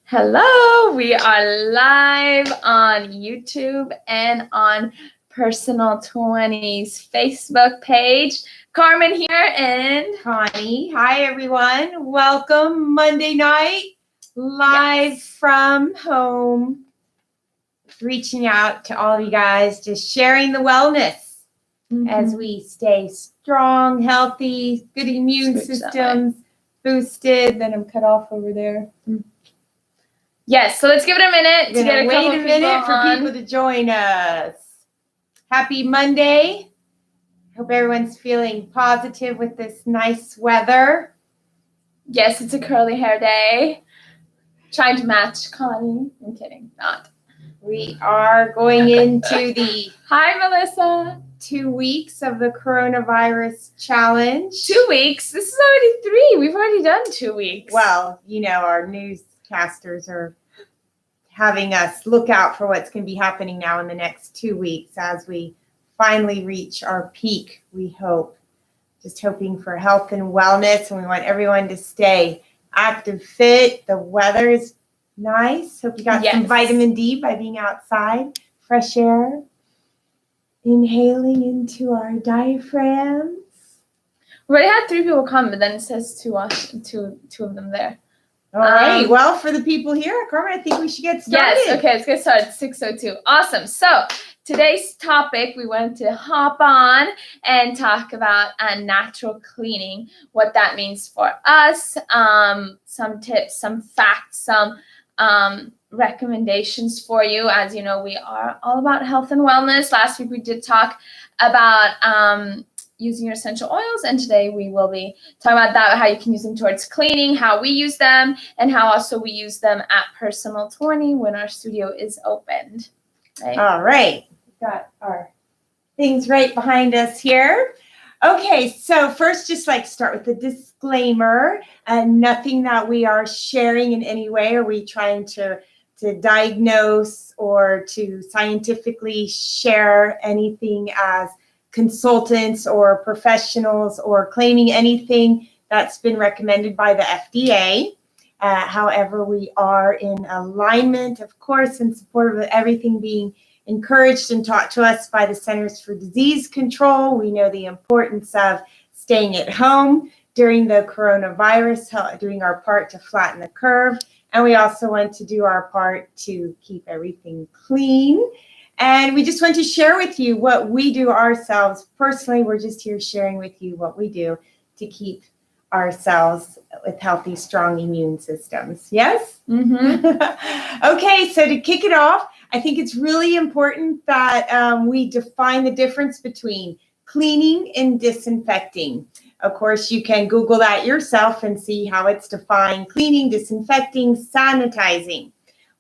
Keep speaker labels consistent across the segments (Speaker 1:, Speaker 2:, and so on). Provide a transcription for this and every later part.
Speaker 1: Hello, we are live on YouTube and on Personal 20's Facebook page. Carmen here and
Speaker 2: Connie. Hi, everyone. Welcome Monday night, live from home, reaching out to all of you guys, just sharing the wellness as we stay strong, healthy, good immune systems, boosted. Then I'm cut off over there.
Speaker 1: Yes, so let's give it a minute to get a couple people
Speaker 2: for people to join us. Happy Monday. Hope everyone's feeling positive with this nice weather.
Speaker 1: Yes, it's a curly hair day. Trying to match Connie. I'm kidding, not.
Speaker 2: We are going into the
Speaker 1: Hi, Melissa.
Speaker 2: 2 weeks of the coronavirus challenge.
Speaker 1: 2 weeks? This is already 3. We've already done 2 weeks.
Speaker 2: Well, you know, our newscasters are having us look out for what's going to be happening now in the next 2 weeks as we finally reach our peak, we hope. Just hoping for health and wellness, and we want everyone to stay active, fit. The weather is nice. Hope you got some vitamin D by being outside, fresh air. Inhaling into our diaphragms.
Speaker 1: We already had 3 people come, but then it says two of them there.
Speaker 2: All right. Well, for the people here, Carmen, I think we should get started.
Speaker 1: Yes. Okay, let's get started. 6:02. Awesome. So today's topic, we wanted to hop on and talk about natural cleaning, what that means for us, some tips, some facts, some recommendations for you. As you know, we are all about health and wellness. Last week we did talk about using your essential oils, and today we will be talking about that, how you can use them towards cleaning, how we use them, and how also we use them at Personal 20 when our studio is opened.
Speaker 2: Right? All right. We've got our things right behind us here. Okay, so first, just start with the disclaimer. Nothing that we are sharing in any way are we trying to diagnose or to scientifically share anything as consultants or professionals or claiming anything that's been recommended by the FDA. However, we are in alignment, of course, in support of everything being encouraged and taught to us by the Centers for Disease Control. We know the importance of staying at home during the coronavirus, doing our part to flatten the curve. And we also want to do our part to keep everything clean. And we just want to share with you what we do ourselves. Personally, we're just here sharing with you what we do to keep ourselves with healthy, strong immune systems. Yes? Mm-hmm. Okay, so to kick it off, I think it's really important that we define the difference between cleaning and disinfecting. Of course, you can Google that yourself and see how it's defined: cleaning, disinfecting, sanitizing.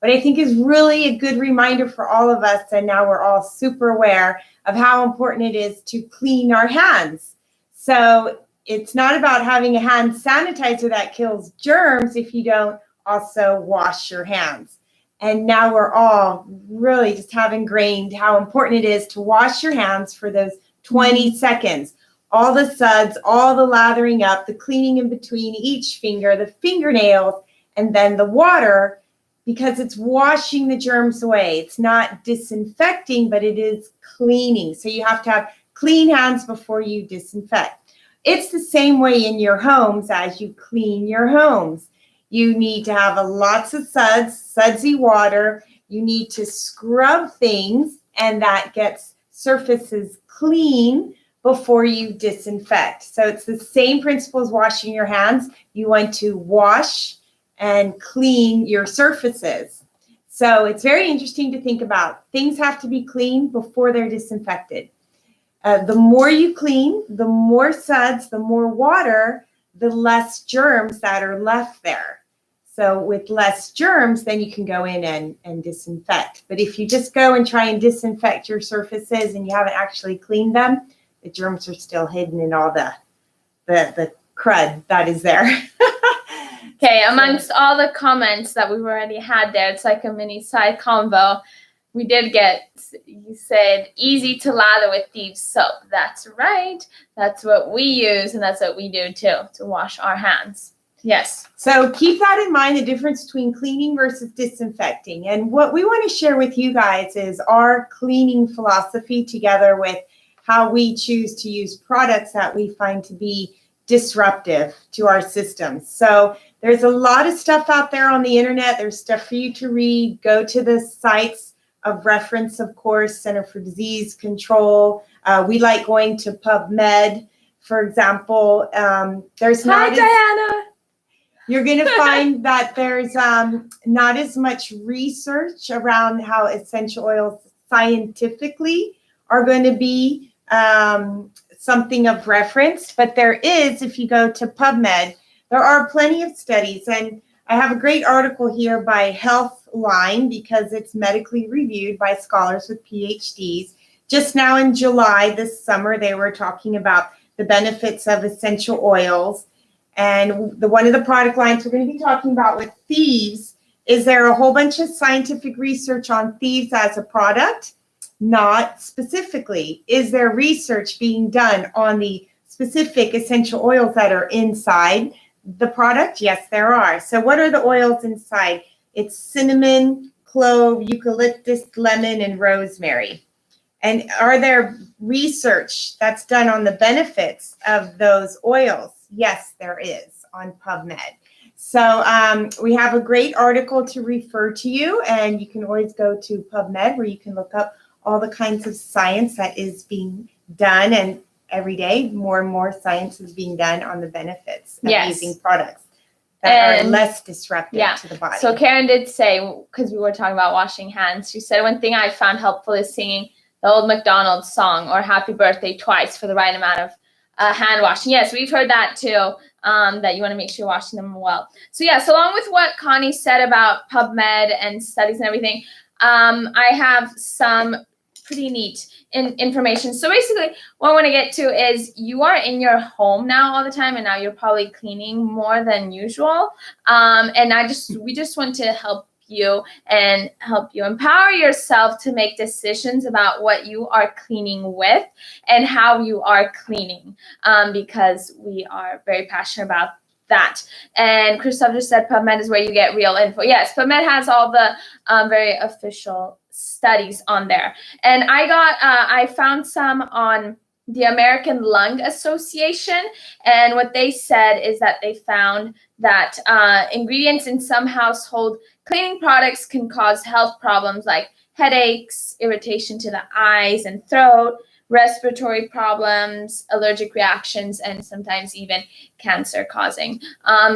Speaker 2: But I think is really a good reminder for all of us, and now we're all super aware of how important it is to clean our hands. So it's not about having a hand sanitizer that kills germs if you don't also wash your hands. And now we're all really just have ingrained how important it is to wash your hands for those 20 seconds. All the suds, all the lathering up, the cleaning in between each finger, the fingernails, and then the water, because it's washing the germs away. It's not disinfecting, but it is cleaning. So you have to have clean hands before you disinfect. It's the same way in your homes as you clean your homes. You need to have lots of sudsy water. You need to scrub things, and that gets surfaces clean before you disinfect. So it's the same principle as washing your hands. You want to wash and clean your surfaces. So it's very interesting to think about. Things have to be clean before they're disinfected. The more you clean, the more suds, the more water, the less germs that are left there. So with less germs, then you can go in and disinfect. But if you just go and try and disinfect your surfaces and you haven't actually cleaned them, the germs are still hidden in all the crud that is there.
Speaker 1: Okay, amongst all the comments that we've already had there, it's like a mini side convo. We did get, you said, easy to lather with Thieves soap. That's right. That's what we use, and that's what we do too, to wash our hands. Yes.
Speaker 2: So keep that in mind, the difference between cleaning versus disinfecting. And what we want to share with you guys is our cleaning philosophy together with how we choose to use products that we find to be disruptive to our systems. So there's a lot of stuff out there on the internet. There's stuff for you to read. Go to the sites of reference, of course, Center for Disease Control. We like going to PubMed, for example. There's not
Speaker 1: Hi, Diana.
Speaker 2: You're going to find that there's not as much research around how essential oils scientifically are going to be something of reference. But there is, if you go to PubMed, there are plenty of studies. And I have a great article here by Healthline because it's medically reviewed by scholars with PhDs. Just now in July, this summer, they were talking about the benefits of essential oils. And one of the product lines we're going to be talking about with thieves is there a whole bunch of scientific research on thieves as a product? Not specifically. Is there research being done on the specific essential oils that are inside the product? Yes, there are. So what are the oils inside? It's cinnamon, clove, eucalyptus, lemon, and rosemary. And are there research that's done on the benefits of those oils? Yes, there is on PubMed. So we have a great article to refer to you, and you can always go to PubMed where you can look up all the kinds of science that is being done. And every day, more and more science is being done on the benefits of using products that are less disruptive to the body.
Speaker 1: So Karen did say, because we were talking about washing hands, she said, one thing I found helpful is singing the old McDonald's song or happy birthday twice for the right amount of hand washing. Yes, we've heard that too, that you want to make sure you're washing them well. So yes, along with what Connie said about PubMed and studies and everything, I have some pretty neat information. So basically what I want to get to is you are in your home now all the time, and now you're probably cleaning more than usual. And we just want to help you and help you empower yourself to make decisions about what you are cleaning with and how you are cleaning, because we are very passionate about that. And Christoph just said PubMed is where you get real info. Yes, PubMed has all the very official studies on there. And I found some on the American Lung Association, and what they said is that they found that ingredients in some household cleaning products can cause health problems like headaches, irritation to the eyes and throat, respiratory problems, allergic reactions, and sometimes even cancer causing.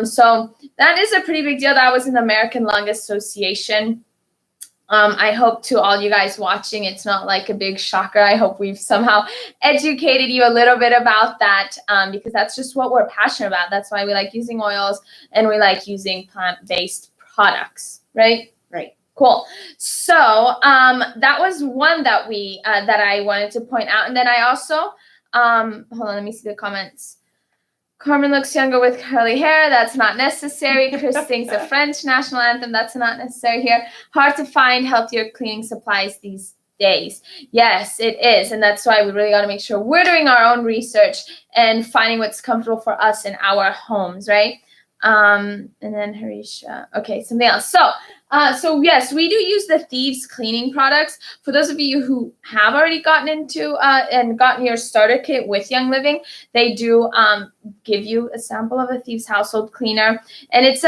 Speaker 1: So that is a pretty big deal. That was in the American Lung Association. I hope to all you guys watching, it's not like a big shocker. I hope we've somehow educated you a little bit about that, because that's just what we're passionate about. That's why we like using oils and we like using plant-based products, right?
Speaker 2: Right.
Speaker 1: Cool. So that was one that that I wanted to point out. And then I also, hold on, let me see the comments. Carmen looks younger with curly hair. That's not necessary. Chris sings the French national anthem. That's not necessary here. Hard to find healthier cleaning supplies these days. Yes, it is. And that's why we really got to make sure we're doing our own research and finding what's comfortable for us in our homes, right? And then Harisha. Okay, something else. So yes, we do use the Thieves cleaning products. For those of you who have already gotten into and gotten your starter kit with Young Living, they do give you a sample of a Thieves household cleaner, and it's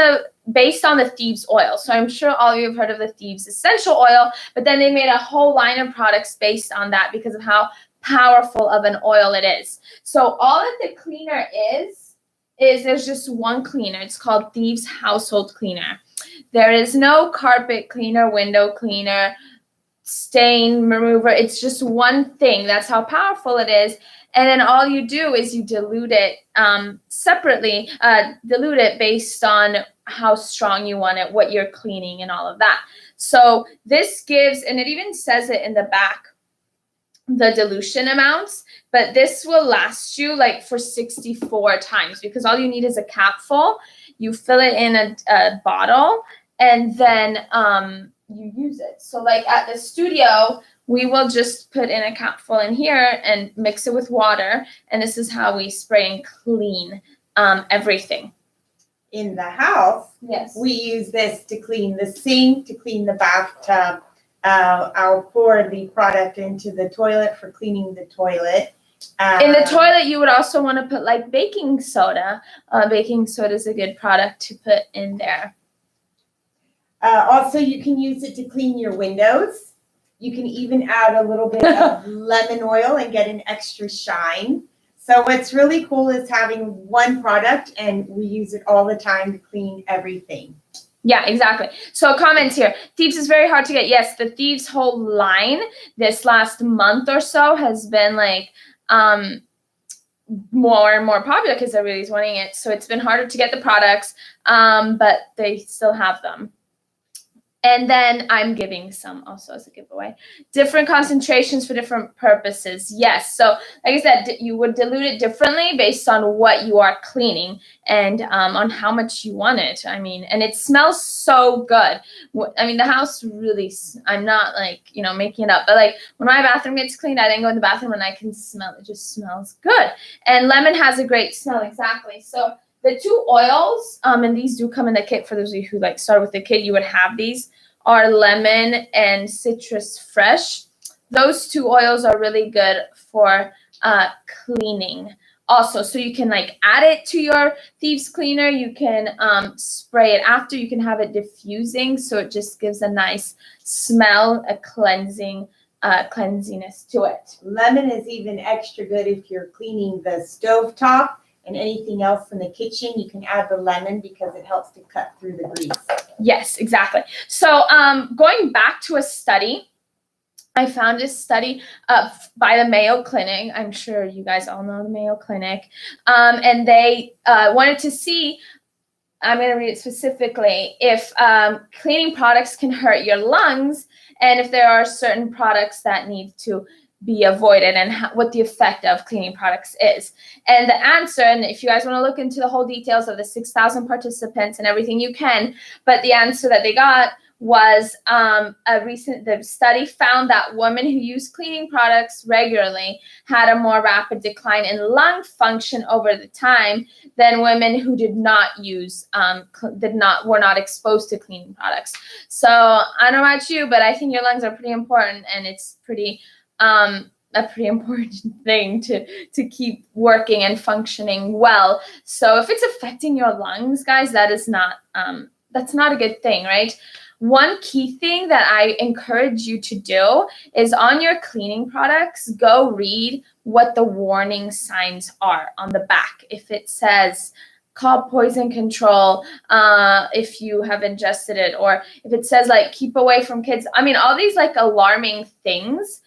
Speaker 1: based on the Thieves oil. So I'm sure all of you have heard of the Thieves essential oil, but then they made a whole line of products based on that because of how powerful of an oil it is. So all that the cleaner is there's just one cleaner. It's called Thieves Household Cleaner. There is no carpet cleaner, window cleaner, stain remover. It's just one thing. That's how powerful it is. And then all you do is you dilute it separately, dilute it based on how strong you want it, what you're cleaning and all of that. So this gives, and it even says it in the back, the dilution amounts, but this will last you like for 64 times because all you need is a cap full. You fill it in a bottle and then you use it. So like at the studio, we will just put in a cap full in here and mix it with water. And this is how we spray and clean everything.
Speaker 2: in the house,
Speaker 1: Yes.
Speaker 2: we use this to clean the sink, to clean the bathtub. I'll pour the product into the toilet for cleaning the toilet.
Speaker 1: In the toilet, you would also want to put like baking soda. Baking soda is a good product to put in there.
Speaker 2: Also, you can use it to clean your windows. You can even add a little bit of lemon oil and get an extra shine. So what's really cool is having one product, and we use it all the time to clean everything.
Speaker 1: Yeah, exactly. So comments here. Thieves is very hard to get. Yes, the Thieves whole line this last month or so has been like more and more popular because everybody's wanting it. So it's been harder to get the products, but they still have them. And then I'm giving some also as a giveaway. Different concentrations for different purposes. Yes. So like I said, you would dilute it differently based on what you are cleaning and on how much you want it. I mean, and it smells so good. I mean, the house really, I'm not like, making it up. But like when my bathroom gets cleaned, I then go in the bathroom and I can smell it. It just smells good. And lemon has a great smell. Exactly. So the two oils, and these do come in the kit for those of you who like started with the kit, you would have these, are lemon and citrus fresh. Those two oils are really good for cleaning also. So you can like add it to your Thieves cleaner. You can spray it after. You can have it diffusing. So it just gives a nice smell, a cleansiness to it.
Speaker 2: Lemon is even extra good if you're cleaning the stovetop and anything else in the kitchen. You can add the lemon because it helps to cut through the grease.
Speaker 1: Yes, exactly. So going back to a study, I found a study by the Mayo Clinic. I'm sure you guys all know the Mayo Clinic. And they wanted to see, I'm going to read it specifically, if cleaning products can hurt your lungs and if there are certain products that need to be avoided and what the effect of cleaning products is. And the answer, and if you guys want to look into the whole details of the 6,000 participants and everything, you can, but the answer that they got was the study found that women who use cleaning products regularly had a more rapid decline in lung function over the time than women who did not use, were not exposed to cleaning products. So I don't know about you, but I think your lungs are pretty important, and it's a pretty important thing to keep working and functioning well. So if it's affecting your lungs, guys, that's not a good thing, right? One key thing that I encourage you to do is on your cleaning products, go read what the warning signs are on the back. If it says call poison control if you have ingested it, or if it says like keep away from kids. I mean, all these like alarming things.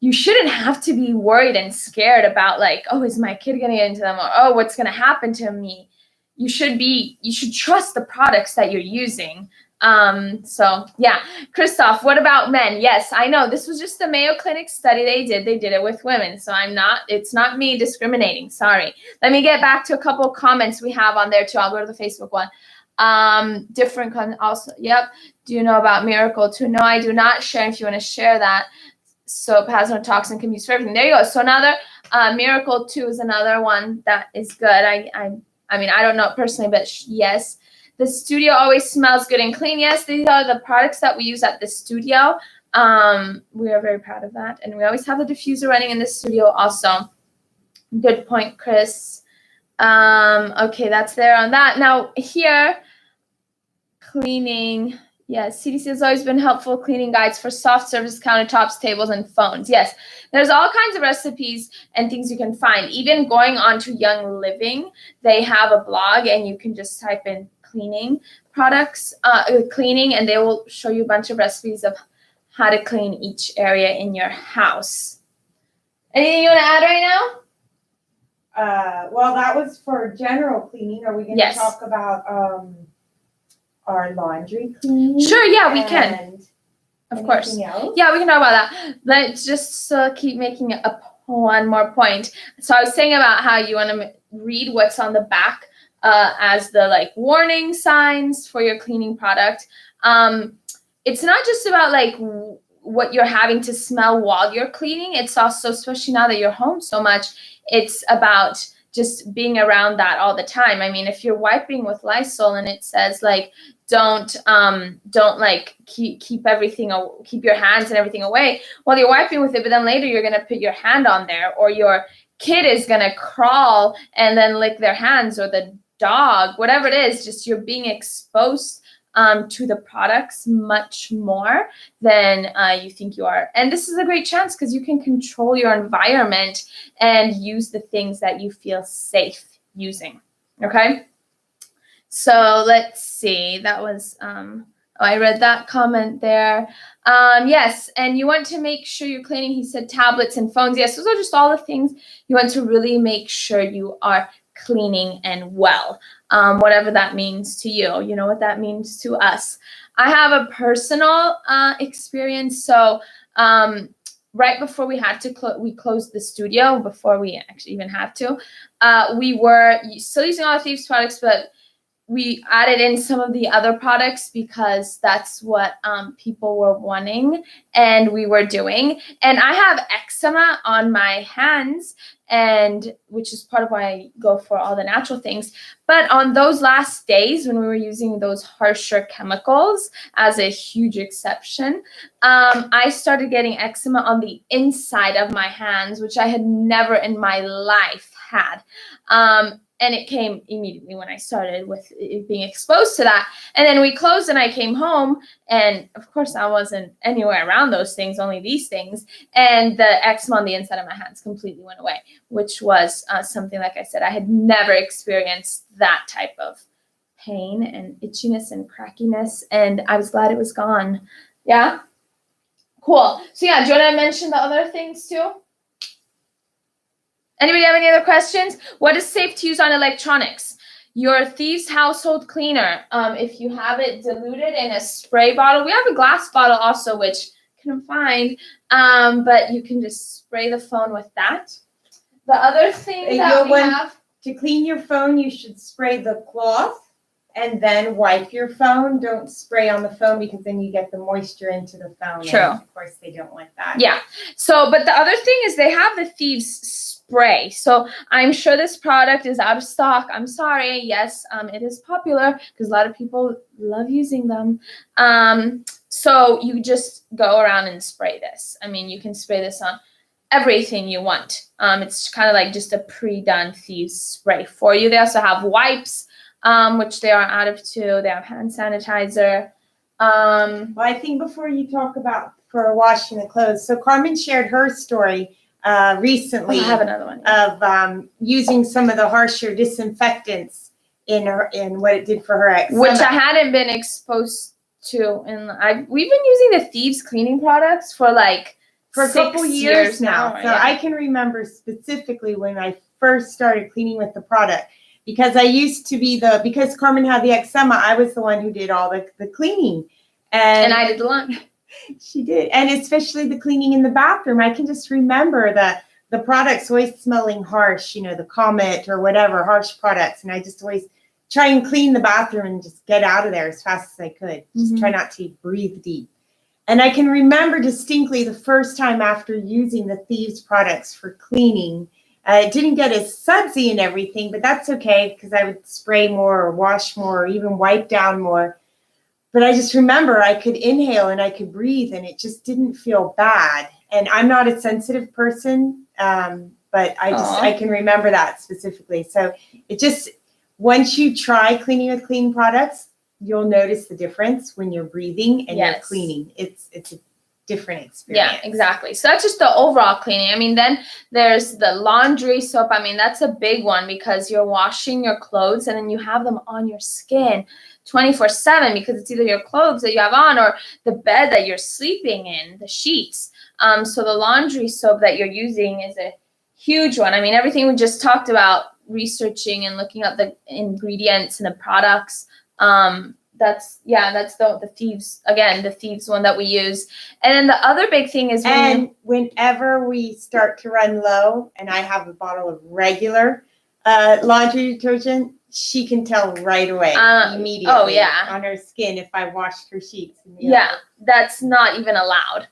Speaker 1: You shouldn't have to be worried and scared about like, oh, is my kid going to get into them? Or, oh, what's going to happen to me? You should trust the products that you're using. So yeah, Christoph, what about men? Yes, I know this was just the Mayo Clinic study they did it with women. So it's not me discriminating. Sorry. Let me get back to a couple of comments we have on there too. I'll go to the Facebook one. Also, yep. Do you know about Miracle 2? No, I do not. Share if you want to share that. Soap has no toxin, can be used for everything. There you go. So another Miracle 2 is another one that is good. I mean, I don't know it personally, but yes. The studio always smells good and clean. Yes, these are the products that we use at the studio. We are very proud of that. And we always have the diffuser running in the studio also. Good point, Chris. Okay, that's there on that. Now here, cleaning. Yes, CDC has always been helpful cleaning guides for soft surface countertops, tables, and phones. Yes, there's all kinds of recipes and things you can find. Even going on to Young Living, they have a blog, and you can just type in cleaning products, cleaning, and they will show you a bunch of recipes of how to clean each area in your house. Anything you want to add right
Speaker 2: now? Well, that was for general cleaning. Are we going to talk about our laundry cleaning?
Speaker 1: Sure, yeah, we can. Of course.
Speaker 2: Else?
Speaker 1: Yeah, we can talk about that. Let's just keep making one more point. So I was saying about how you want to read what's on the back as the like warning signs for your cleaning product. It's not just about like what you're having to smell while you're cleaning. It's also, especially now that you're home so much, it's about just being around that all the time. I mean, if you're wiping with Lysol and it says like, don't like keep everything, keep your hands and everything away while you're wiping with it, but then later you're going to put your hand on there, or your kid is going to crawl and then lick their hands, or the dog, whatever it is, just you're being exposed to the products much more than you think you are. And this is a great chance because you can control your environment and use the things that you feel safe using. Okay. So let's see. That was, I read that comment there. Yes, and you want to make sure you're cleaning, he said, tablets and phones. Yes, those are just all the things you want to really make sure you are cleaning and well, whatever that means to you. You know what that means to us. I have a personal experience. So right before we had to we closed the studio, before we actually even had to, we were still using all the Thieves products, but we added in some of the other products because that's what people were wanting and we were doing. And I have eczema on my hands, and which is part of why I go for all the natural things. But on those last days when we were using those harsher chemicals, as a huge exception, I started getting eczema on the inside of my hands, which I had never in my life had. And it came immediately when I started with being exposed to that. And then we closed and I came home. And of course, I wasn't anywhere around those things, only these things. And the eczema on the inside of my hands completely went away, which was something, like I said, I had never experienced that type of pain and itchiness and crackiness. And I was glad it was gone. Yeah. Cool. So yeah, do you want to mention the other things too? Anybody have any other questions? What is safe to use on electronics? Your Thieves household cleaner. If you have it diluted in a spray bottle, we have a glass bottle also, which I couldn't find, but you can just spray the phone with that. The other thing that we have
Speaker 2: to clean your phone, you should spray the cloth and then wipe your phone. Don't spray on the phone because then you get the moisture into the phone.
Speaker 1: True.
Speaker 2: And of course, they don't want that.
Speaker 1: Yeah. So, but the other thing is they have the Thieves spray. So I'm sure this product is out of stock. I'm sorry. Yes, it is popular because a lot of people love using them. So you just go around and spray this. I mean, you can spray this on everything you want. It's kind of like just a pre-done Thieves spray for you. They also have wipes, which they are out of too. They have hand sanitizer.
Speaker 2: Well, I think before you talk about for washing the clothes, so Carmen shared her story recently.
Speaker 1: I have another one.
Speaker 2: Of using some of the harsher disinfectants in what it did for her eczema,
Speaker 1: which I hadn't been exposed to, and we've been using the Thieves cleaning products for a couple years now. So
Speaker 2: yeah. I can remember specifically when I first started cleaning with the product, because I used to be because Carmen had the eczema, I was the one who did all the cleaning, and
Speaker 1: I did the lunch.
Speaker 2: She did. And especially the cleaning in the bathroom. I can just remember the products always smelling harsh, the Comet or whatever, harsh products. And I just always try and clean the bathroom and just get out of there as fast as I could. Just try not to breathe deep. And I can remember distinctly the first time after using the Thieves products for cleaning. It didn't get as sudsy and everything, but that's okay because I would spray more or wash more or even wipe down more. But I just remember I could inhale and I could breathe and it just didn't feel bad. And I'm not a sensitive person, but I can remember that specifically. So it just, once you try cleaning with clean products, you'll notice the difference when you're breathing and you're cleaning. It's a different experience.
Speaker 1: Yeah, exactly. So that's just the overall cleaning. I mean, then there's the laundry soap. I mean, that's a big one because you're washing your clothes and then you have them on your skin 24/7 because it's either your clothes that you have on or the bed that you're sleeping in, the sheets. So the laundry soap that you're using is a huge one. I mean, everything we just talked about, researching and looking up the ingredients and the products. That's the Thieves, again, the Thieves one that we use. And then the other big thing is
Speaker 2: whenever we start to run low and I have a bottle of regular laundry detergent, she can tell right away, immediately on her skin if I washed her sheets.
Speaker 1: Yeah, that's not even allowed.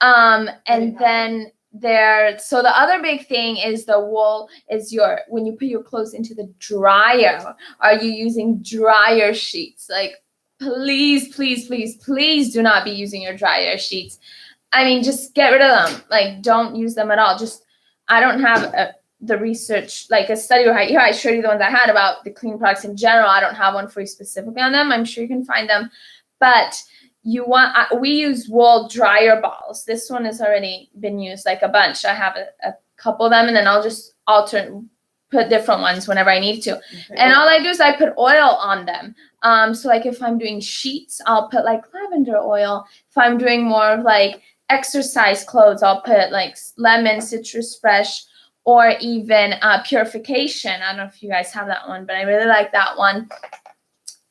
Speaker 1: And then So the other big thing is the wool is when you put your clothes into the dryer, are you using dryer sheets? Like, please, please, please, please do not be using your dryer sheets. I mean, just get rid of them. Like, don't use them at all. I don't have the research, like a study where here I showed you the ones I had about the cleaning products in general. I don't have one for you specifically on them. I'm sure you can find them, but we use wool dryer balls. This one has already been used like a bunch. I have a couple of them, and then I'll just put different ones whenever I need to. Okay. And all I do is I put oil on them. So like if I'm doing sheets, I'll put like lavender oil. If I'm doing more of like exercise clothes, I'll put like lemon, citrus fresh, or even Purification. I don't know if you guys have that one, but I really like that one.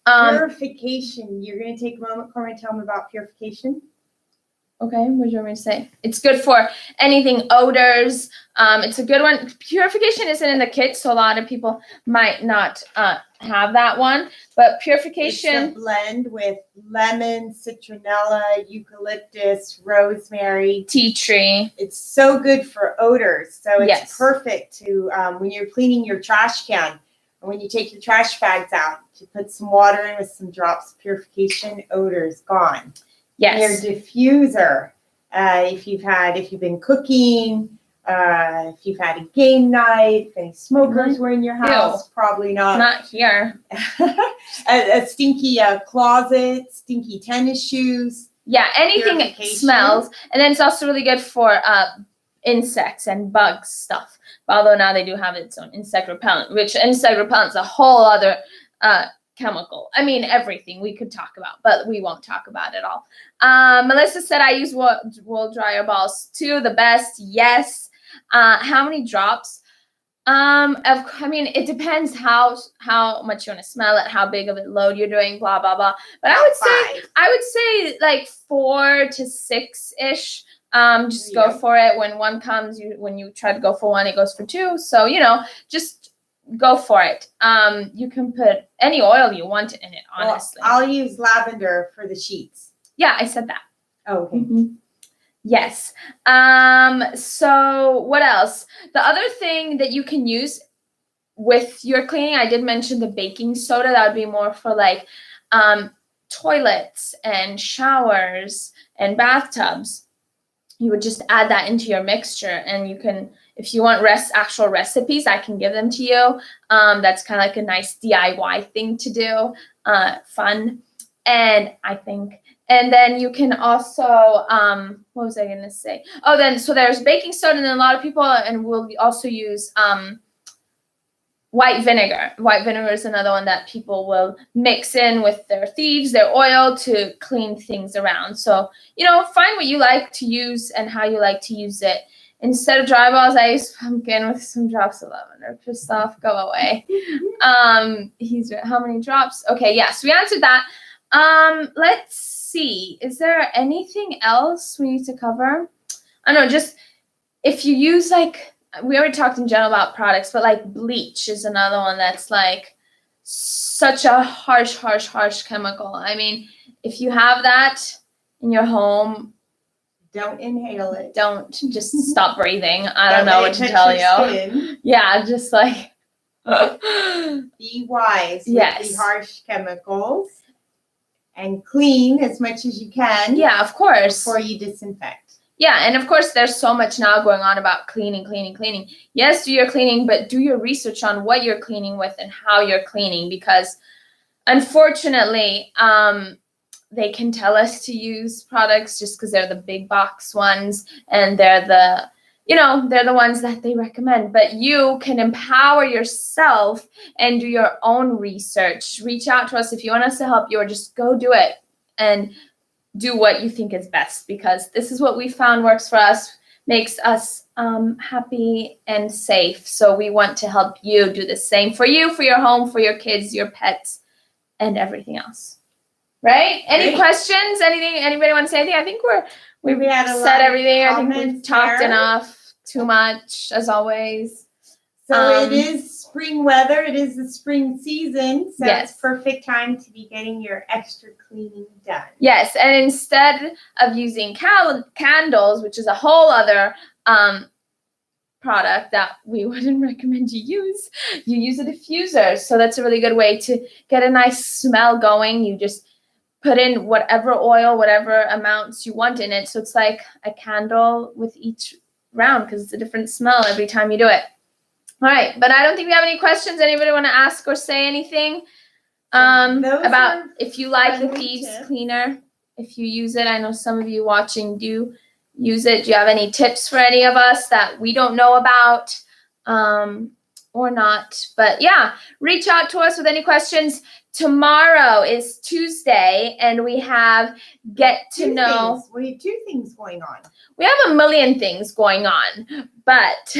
Speaker 2: Purification. You're going to take a moment, Carmen, tell them about Purification.
Speaker 1: Okay, what do you want me to say? It's good for anything odors. It's a good one. Purification isn't in the kit, so a lot of people might not have that one. But Purification.
Speaker 2: It's a blend with lemon, citronella, eucalyptus, rosemary,
Speaker 1: tea tree.
Speaker 2: It's so good for odors. So it's perfect to when you're cleaning your trash can. And when you take your trash bags out, you put some water in with some drops of Purification, odors gone.
Speaker 1: Yes.
Speaker 2: Your diffuser, if you've been cooking, if you've had a game night, if any smokers were in your house, probably not.
Speaker 1: Not here.
Speaker 2: a stinky closet, stinky tennis shoes.
Speaker 1: Yeah, anything that smells. And then it's also really good for insects and bugs stuff. Although now they do have its own insect repellent, which insect repellent is a whole other chemical. I mean, everything we could talk about, but we won't talk about it all. Melissa said I use wool dryer balls too. The best, yes. How many drops? I mean, it depends how much you want to smell it, how big of a load you're doing, blah blah blah. But I would say like 4 to 6 ish. Just go for it. When one comes, when you try to go for one, it goes for 2. So just go for it. You can put any oil you want in it, honestly.
Speaker 2: Well, I'll use lavender for the sheets.
Speaker 1: Yeah, I said that.
Speaker 2: Oh, okay.
Speaker 1: Mm-hmm. Yes. So what else? The other thing that you can use with your cleaning, I did mention the baking soda. That would be more for like toilets and showers and bathtubs. You would just add that into your mixture, and you can, if you want actual recipes, I can give them to you. That's kind of like a nice DIY thing to do, fun, and then you can also, what was I going to say? Oh, so there's baking soda, and then a lot of people will also use white vinegar. White vinegar is another one that people will mix in with their thieves, their oil, to clean things around. So, find what you like to use and how you like to use it. Instead of dry balls, I use pumpkin with some drops of lavender. Christoph, go away. How many drops? Okay, yes, we answered that. Let's see. Is there anything else we need to cover? I don't know, just if you use we already talked in general about products, but like bleach is another one that's like such a harsh chemical. I mean, if you have that in your home,
Speaker 2: don't inhale it.
Speaker 1: Don't, just stop breathing. I don't know what to tell you. Yeah, just like
Speaker 2: be wise with the harsh chemicals and clean as much as you can.
Speaker 1: Yeah, of course.
Speaker 2: Before you disinfect.
Speaker 1: Yeah, and of course, there's so much now going on about cleaning. Yes, do your cleaning, but do your research on what you're cleaning with and how you're cleaning, because unfortunately, they can tell us to use products just because they're the big box ones, and they're the ones that they recommend. But you can empower yourself and do your own research. Reach out to us if you want us to help you, or just go do it and do what you think is best, because this is what we found works for us, makes us happy and safe. So we want to help you do the same for you, for your home, for your kids, your pets, and everything else. Right? Any questions? Anything? Anybody want to say anything? I think we've said everything. I think we've talked enough. Too much, as always.
Speaker 2: So it is spring weather. It is the spring season. So it's perfect time to be getting your extra cleaning done.
Speaker 1: Yes, and instead of using candles, which is a whole other product that we wouldn't recommend you use a diffuser. So that's a really good way to get a nice smell going. You just put in whatever oil, whatever amounts you want in it. So it's like a candle with each round because it's a different smell every time you do it. All right, but I don't think we have any questions. Anybody want to ask or say anything about if you like the Thieves Cleaner, if you use it? I know some of you watching do use it. Do you have any tips for any of us that we don't know about or not? But yeah, reach out to us with any questions. Tomorrow is Tuesday, and we have Get to Know.
Speaker 2: We have 2 things going on.
Speaker 1: We have a million things going on, but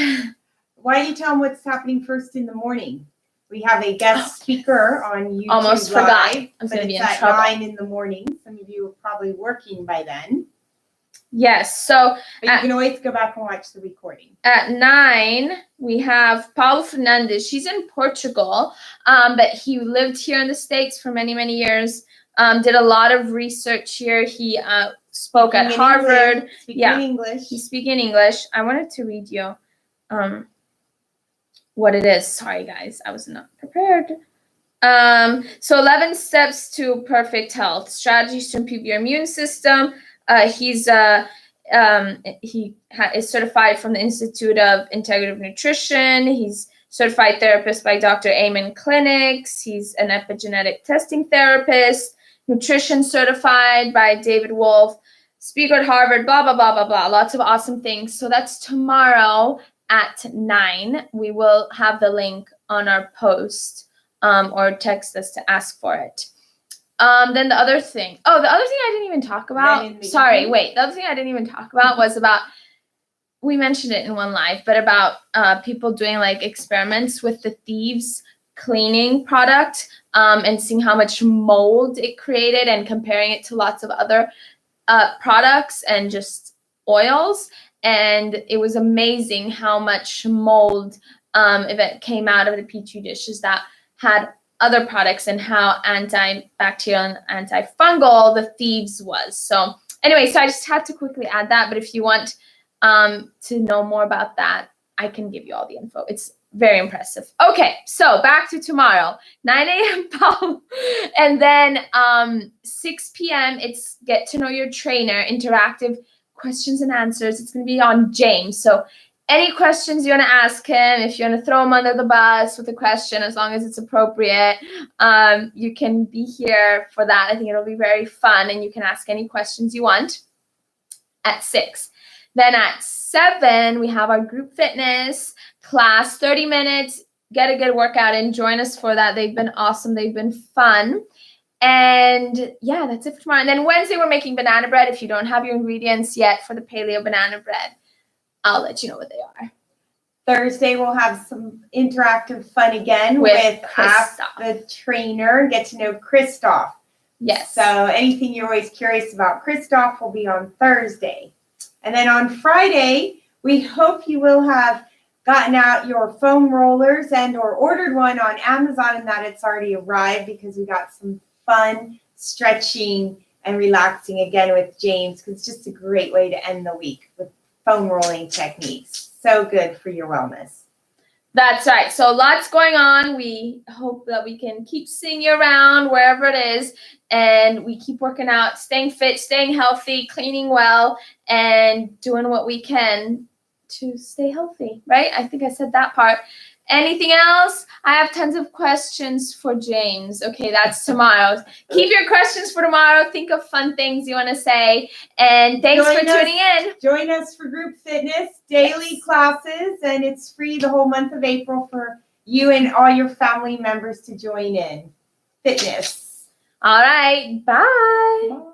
Speaker 2: why don't you tell them what's happening first in the morning? We have a guest speaker on YouTube
Speaker 1: almost
Speaker 2: Live,
Speaker 1: forgot. I'm
Speaker 2: but
Speaker 1: going to be in
Speaker 2: it's at
Speaker 1: trouble.
Speaker 2: 9 in the morning. Some of you are probably working by then.
Speaker 1: Yes, so
Speaker 2: but you can always go back and watch the recording.
Speaker 1: At 9, we have Paulo Fernandes. She's in Portugal, but he lived here in the States for many, many years. Did a lot of research here. He spoke at Harvard.
Speaker 2: Speaking English.
Speaker 1: He's speaking English. I wanted to read you what it is. Sorry, guys. I was not prepared. So 11 steps to perfect health. Strategies to improve your immune system. He is certified from the Institute of Integrative Nutrition. He's certified therapist by Dr. Amen Clinics. He's an epigenetic testing therapist, nutrition certified by David Wolf, speaker at Harvard, blah, blah, blah, blah, blah. Lots of awesome things. So that's tomorrow at 9. We will have the link on our post or text us to ask for it. Then the other thing I didn't even talk about, the other thing I didn't even talk about was about, we mentioned it in one live, but about people doing like experiments with the Thieves cleaning product and seeing how much mold it created and comparing it to lots of other products and just oils. And it was amazing how much mold it came out of the Petri dishes that had other products and how antibacterial and antifungal the Thieves was. So anyway, so I just had to quickly add that. But if you want to know more about that, I can give you all the info. It's very impressive. Okay, so back to tomorrow, 9 a.m. And then 6 p.m. it's Get to Know Your Trainer, interactive questions and answers. It's going to be on James. So any questions you want to ask him, if you want to throw him under the bus with a question, as long as it's appropriate, you can be here for that. I think it'll be very fun, and you can ask any questions you want at 6. Then at 7, we have our group fitness class, 30 minutes. Get a good workout and join us for that. They've been awesome. They've been fun. And yeah, that's it for tomorrow. And then Wednesday, we're making banana bread. If you don't have your ingredients yet for the paleo banana bread, I'll let you know what they are.
Speaker 2: Thursday, we'll have some interactive fun again with Ask the Trainer. Get to know Christoph.
Speaker 1: Yes.
Speaker 2: So anything you're always curious about Christoph will be on Thursday. And then on Friday, we hope you will have gotten out your foam rollers and or ordered one on Amazon and that it's already arrived, because we got some fun stretching and relaxing again with James, because it's just a great way to end the week with foam rolling techniques. So good for your wellness.
Speaker 1: That's right. So lots going on. We hope that we can keep seeing you around wherever it is, and we keep working out, staying fit, staying healthy, cleaning well, and doing what we can to stay healthy, right? I think I said that part. Anything else? I have tons of questions for James. Okay, that's tomorrow. Keep your questions for tomorrow. Think of fun things you want to say. And thanks for tuning in.
Speaker 2: Join us for group fitness, daily classes, and it's free the whole month of April for you and all your family members to join in. Fitness.
Speaker 1: All right. Bye.
Speaker 2: Bye.